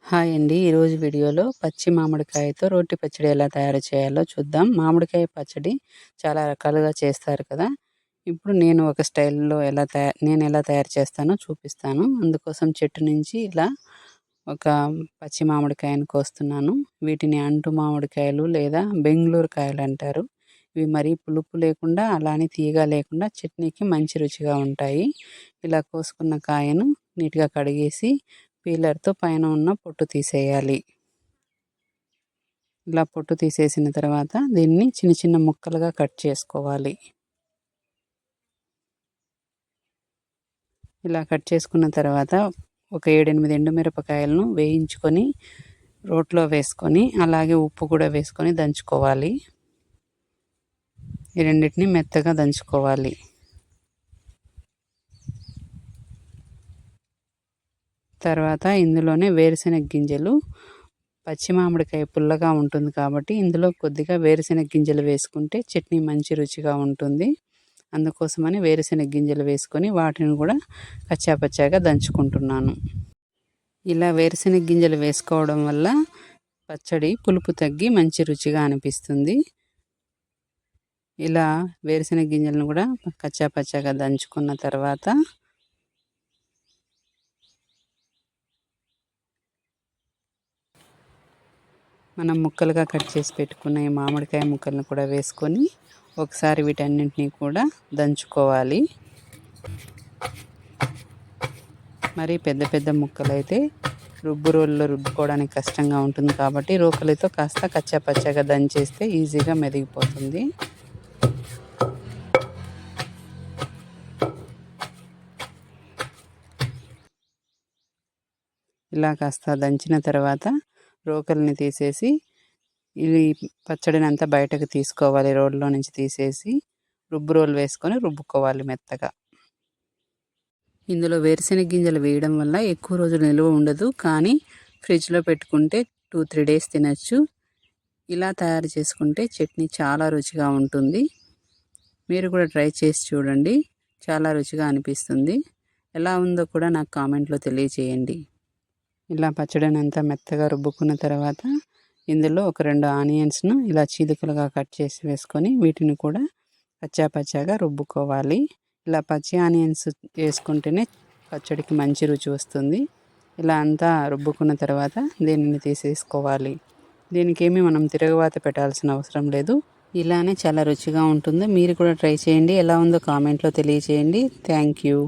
Hi అండి. ఈరోజు వీడియోలో పచ్చి మామిడికాయతో రోటి పచ్చడి ఎలా తయారు చేయాలో చూద్దాం. మామిడికాయ పచ్చడి చాలా రకాలుగా చేస్తారు కదా! ఇప్పుడు నేను ఒక స్టైల్‌లో నేను ఎలా తయారు చేస్తానో చూపిస్తాను. అందుకోసం చెట్టు నుంచి ఇలా ఒక పచ్చి మామిడికాయను కోస్తున్నాను. వీటిని అంటు మామిడికాయలు లేదా బెంగుళూరు కాయలు అంటారు. ఇవి మరీ పులుపు లేకుండా అలానే తీయగా లేకుండా చట్నీకి మంచి రుచిగా ఉంటాయి. ఇలా కోసుకున్న కాయను నీట్‌గా కడిగేసి పీలర్‌తో పైన ఉన్న పొట్టు తీసేయాలి. ఇలా పొట్టు తీసేసిన తర్వాత దీన్ని చిన్న చిన్న ముక్కలుగా కట్ చేసుకోవాలి. ఇలా కట్ చేసుకున్న తర్వాత ఒక 7, 8 ఎండుమిరపకాయలను వేయించుకొని రోట్లో వేసుకొని అలాగే ఉప్పు కూడా వేసుకొని దంచుకోవాలి. ఈ రెండిటిని మెత్తగా దంచుకోవాలి. తర్వాత ఇందులోనే వేరుశెనగ గింజలు, పచ్చి మామిడికాయ పుల్లగా ఉంటుంది కాబట్టి ఇందులో కొద్దిగా వేరుశెనగ గింజలు వేసుకుంటే చట్నీ మంచి రుచిగా ఉంటుంది. అందుకోసమని వేరుశెనగ గింజలు వేసుకొని వాటిని కూడా కచ్చాపచ్చాగా దంచుకుంటున్నాను. ఇలా వేరుశెనగ గింజలు వేసుకోవడం వల్ల పచ్చడి పులుపు తగ్గి మంచి రుచిగా అనిపిస్తుంది. ఇలా వేరుశెనగ గింజలను కూడా కచ్చాపచ్చాగా దంచుకున్న తర్వాత మనం ముక్కలుగా కట్ చేసి పెట్టుకున్న ఈ మామిడికాయ ముక్కలను కూడా వేసుకొని ఒకసారి వీటన్నింటినీ కూడా దంచుకోవాలి. మరి పెద్ద పెద్ద ముక్కలు అయితే రోల్లో రుబ్బుకోవడానికి కష్టంగా ఉంటుంది కాబట్టి రోకలితో కాస్త కచ్చాపచ్చాగా దంచేస్తే ఈజీగా మెదిగిపోతుంది. ఇలా కాస్త దంచిన తర్వాత రోకలిని తీసేసి ఇది పచ్చడిని అంతా బయటకు తీసుకోవాలి. రోల్లో నుంచి తీసేసి రోలు వేసుకొని రుబ్బుకోవాలి మెత్తగా. ఇందులో వేరుశెనగ గింజలు వేయడం వల్ల ఎక్కువ రోజులు నిల్వ ఉండదు, కానీ ఫ్రిడ్జ్లో పెట్టుకుంటే 2-3 డేస్ తినచ్చు. ఇలా తయారు చేసుకుంటే చట్నీ చాలా రుచిగా ఉంటుంది. మీరు కూడా ట్రై చేసి చూడండి, చాలా రుచిగా అనిపిస్తుంది. ఎలా ఉందో కూడా నాకు కామెంట్లో తెలియచేయండి. ఇలా పచ్చడిని అంతా మెత్తగా రుబ్బుకున్న తర్వాత ఇందులో ఒక 2 ఆనియన్స్ను ఇలా చీలికలుగా కట్ చేసి వేసుకొని వీటిని కూడా పచ్చాపచ్చాగా రుబ్బుకోవాలి. ఇలా పచ్చి ఆనియన్స్ వేసుకుంటేనే పచ్చడికి మంచి రుచి వస్తుంది. ఇలా అంతా రుబ్బుకున్న తర్వాత దీనిని తీసేసుకోవాలి. దీనికేమీ మనం తిరగవాత పెట్టాల్సిన అవసరం లేదు. ఇలానే చాలా రుచిగా ఉంటుంది. మీరు కూడా ట్రై చేయండి. ఎలా ఉందో కామెంట్లో తెలియచేయండి. Thank you.